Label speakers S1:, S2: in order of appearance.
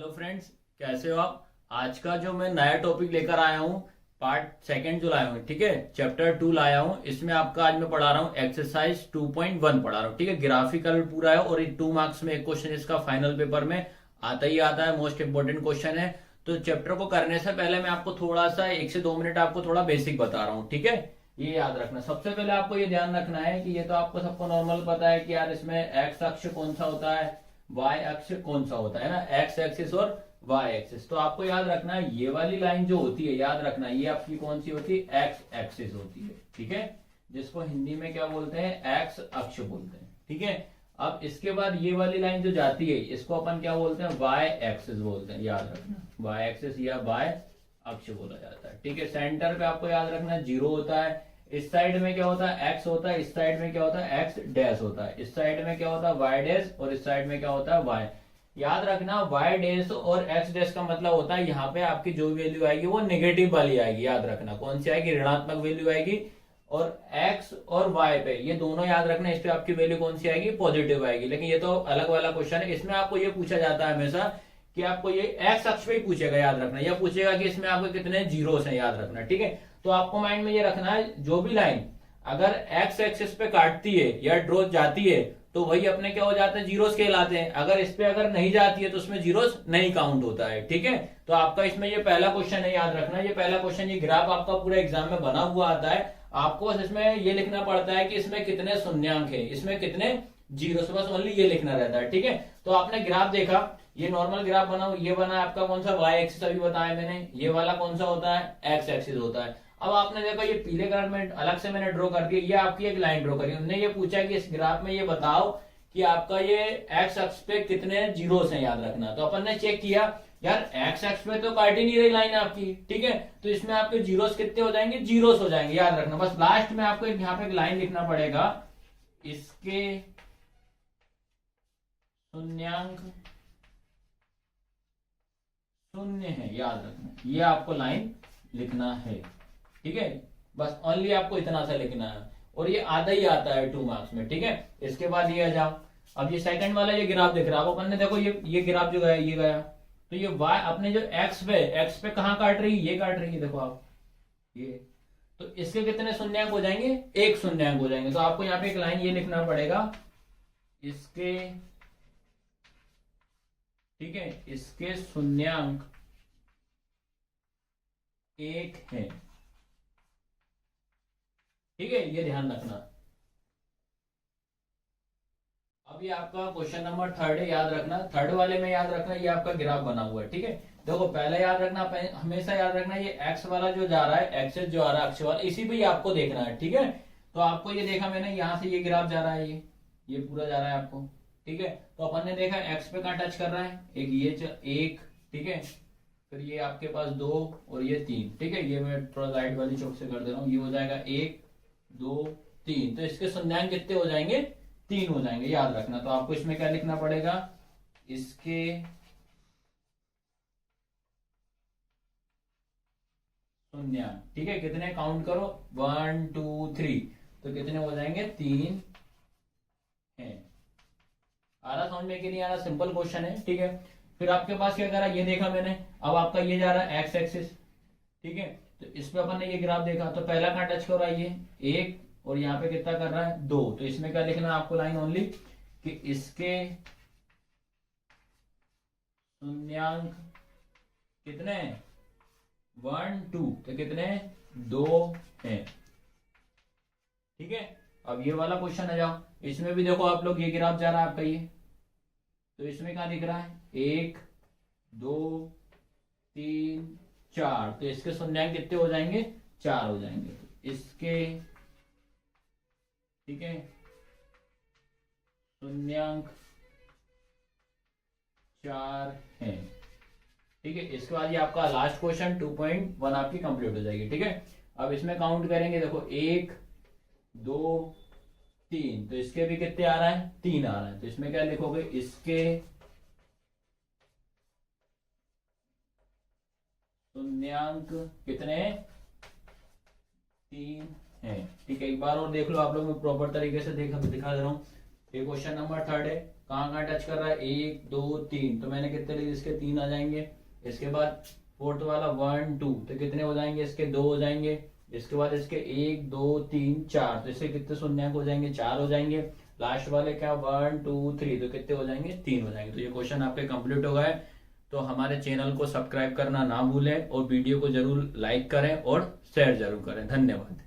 S1: Hello friends, कैसे हो आप। आज का जो मैं नया टॉपिक लेकर आया हूँ, पार्ट सेकंड जो लाया हूँ, ठीक है, चैप्टर 2 लाया हूँ। इसमें आपका आज मैं पढ़ा रहा हूँ एक्सरसाइज 2.1 पढ़ा रहा हूँ, ठीक है। ग्राफिकल पूरा है और 2 मार्क्स में एक क्वेश्चन इसका फाइनल पेपर में आता ही आता है, मोस्ट इंपोर्टेंट क्वेश्चन है। तो चैप्टर को करने से पहले मैं आपको थोड़ा सा 1 से 2 मिनट आपको थोड़ा बेसिक बता रहा हूँ, ठीक है। ये याद रखना, सबसे पहले आपको ये ध्यान रखना है कि ये तो आपको सबको नॉर्मल पता है कि यार इसमें एक्स अक्ष कौन सा होता है, वाई अक्ष कौन सा होता है ना, एक्स एक्सिस और वाई एक्सिस। तो आपको याद रखना है ये वाली लाइन जो होती है, याद रखना ये आपकी कौन सी होती है, एक्स एक्सिस होती है, ठीक है। जिसको हिंदी में क्या बोलते हैं, एक्स अक्ष बोलते हैं, ठीक है। अब इसके बाद ये वाली लाइन जो जाती है इसको अपन क्या बोलते हैं, वाई एक्सिस बोलते हैं, याद रखना वाई एक्सिस या वाई अक्ष बोला जाता है, ठीक है। सेंटर पे आपको याद रखना जीरो होता है। इस साइड में क्या होता है, एक्स होता है। इस साइड में क्या होता है, एक्स डैश होता है। इस साइड में क्या होता है, वाई डैश। और इस साइड में क्या होता है, वाई। याद रखना वाई डैश और एक्स डैश का मतलब होता है यहाँ पे आपकी जो वैल्यू आएगी वो नेगेटिव वाली आएगी। याद रखना कौन सी आएगी, ऋणात्मक वैल्यू आएगी। और एक्स और वाई पे ये दोनों याद रखना, इस पे आपकी वैल्यू कौन सी आएगी, पॉजिटिव आएगी। लेकिन ये तो अलग वाला क्वेश्चन है, इसमें आपको ये पूछा जाता है हमेशा कि आपको ये एक्स अक्ष पे ही पूछेगा, याद रखना। यह पूछेगा कि इसमें आपको कितने जीरोस हैं, याद रखना, ठीक है। तो आपको माइंड में ये रखना है, जो भी लाइन अगर एक्स एक्सिस पे काटती है या ड्रॉ जाती है तो वही अपने क्या हो जाते हैं, जीरोस कहलाते हैं। अगर इस पे अगर नहीं जाती है तो उसमें जीरोस नहीं काउंट होता है, ठीक है। तो आपका इसमें ये पहला क्वेश्चन है, याद रखना ये पहला क्वेश्चन। ये ग्राफ आपका पूरा एग्जाम में बना हुआ आता है। आपको बस इसमें ये लिखना पड़ता है कि इसमें कितने शून्यांक है, इसमें कितने जीरो, बस ओनली ये लिखना रहता है, ठीक है। तो आपने ग्राफ देखा, ये नॉर्मल ग्राफ बना, ये बना आपका कौन सा, वाई एक्सिस अभी बताया मैंने। ये वाला कौन सा होता है, एक्स एक्सिस होता है। अब आपने देखा ये पीले कलर में अलग से मैंने ड्रॉ कर दिया, ये आपकी एक लाइन ड्रॉ करी। उन्होंने ये पूछा कि इस ग्राफ में ये बताओ कि आपका ये एक्स अक्ष पे कितने जीरोस हैं, याद रखना। तो अपन ने चेक किया, यार एक्स अक्ष पे तो काट ही नहीं रही लाइन आपकी, ठीक है। तो इसमें आपके जीरोस कितने हो जाएंगे, जीरोस हो जाएंगे, याद रखना। बस लास्ट में आपको यहाँ पे एक लाइन लिखना पड़ेगा, इसके शून्यांक शून्य है, याद रखना। ये आपको लाइन लिखना है, ठीक है। बस ओनली आपको इतना सा लिखना है और ये आधा ही आता है 2 मार्क्स में, ठीक है। इसके बाद ये आ जाओ, अब ये सेकंड वाला ये ग्राफ दिख रहा है, अपन ने देखो ये ग्राफ जो गया ये गया। तो ये वाई अपने जो एक्स पे कहाँ काट रही है, ये काट रही है, देखो आप ये। तो इसके कितने शून्यांक हो जाएंगे, एक शून्यांक हो जाएंगे। तो आपको यहाँ पे एक लाइन ये लिखना पड़ेगा, इसके, ठीक है, इसके शून्यांक एक है, ठीक है। ये ध्यान रखना। अब ये आपका क्वेश्चन नंबर 3 है, याद रखना। थर्ड वाले में याद रखना ये आपका ग्राफ बना हुआ है, ठीक है। देखो पहले याद रखना, हमेशा याद रखना ये एक्स वाला जो जा रहा है, एक्सेस जो आ रहा है अक्ष वाला, इसी पे ही आपको देखना है, ठीक है। तो आपको ये देखा मैंने, यहाँ से ये ग्राफ जा रहा है, ये पूरा जा रहा है आपको, ठीक है। तो अपन ने देखा एक्स पे कहाँ टच कर रहा है, एक ये एक, ठीक है। फिर ये आपके पास 2 और ये 3, ठीक है। ये मैं थोड़ा राइट वाली चौक से कर दे रहा हूँ, ये हो जाएगा 1 2 3। तो इसके शून्यांक कितने हो जाएंगे, 3 हो जाएंगे, याद रखना। तो आपको इसमें क्या लिखना पड़ेगा, इसके शून्यांक, ठीक है। कितने काउंट करो, 1 2 3। तो कितने हो जाएंगे, 3 है। आ रहा समझ में कि नहीं आ रहा, सिंपल क्वेश्चन है, ठीक है। फिर आपके पास क्या करा, ये देखा मैंने। अब आपका ये जा रहा है एक्स एक्सिस, ठीक है। तो इस पे अपन ने ये ग्राफ देखा, तो पहला कहाँ टच कर रहा है, ये 1, और यहाँ पे कितना कर रहा है, 2। तो इसमें क्या लिखना है आपको, लाइन ओनली कि इसके शून्यांक कितने, 1 2। तो कितने, 2 है, ठीक है। अब ये वाला क्वेश्चन आ जाओ, इसमें भी देखो आप लोग, ये ग्राफ जा रहा है आपका ये। तो इसमें क्या दिख रहा है, 1 2 3 4। तो इसके शून्यांक कितने हो जाएंगे, 4 हो जाएंगे। तो इसके, ठीक है, शून्यांक 4 है, ठीक है। इसके बाद ये आपका लास्ट क्वेश्चन 2.1 आपकी कंप्लीट हो जाएगी, ठीक है। अब इसमें काउंट करेंगे, देखो 1 2 3। तो इसके भी कितने आ रहा है, 3 आ रहा है। तो इसमें क्या लिखोगे, इसके शून्यांक कितने, 3 है, ठीक है। एक बार और देख लो आप लोग, मैं प्रॉपर तरीके से दिखा दे रहा हूँ। ये क्वेश्चन नंबर 3 है, कहाँ कहाँ टच कर रहा है, 1 2 3, तो मैंने कितने लिए, इसके 3 आ जाएंगे। इसके बाद फोर्थ वाला 1 2, तो कितने हो जाएंगे, इसके 2 हो जाएंगे। इसके बाद इसके 1 2 3 4, तो इससे कितने शून्य हो जाएंगे, 4 हो जाएंगे। लास्ट वाले क्या 1 2 3, तो कितने हो जाएंगे, 3 हो जाएंगे। तो ये क्वेश्चन आपके कंप्लीट हो गए। तो हमारे चैनल को सब्सक्राइब करना ना भूलें और वीडियो को जरूर लाइक करें और शेयर जरूर करें। धन्यवाद।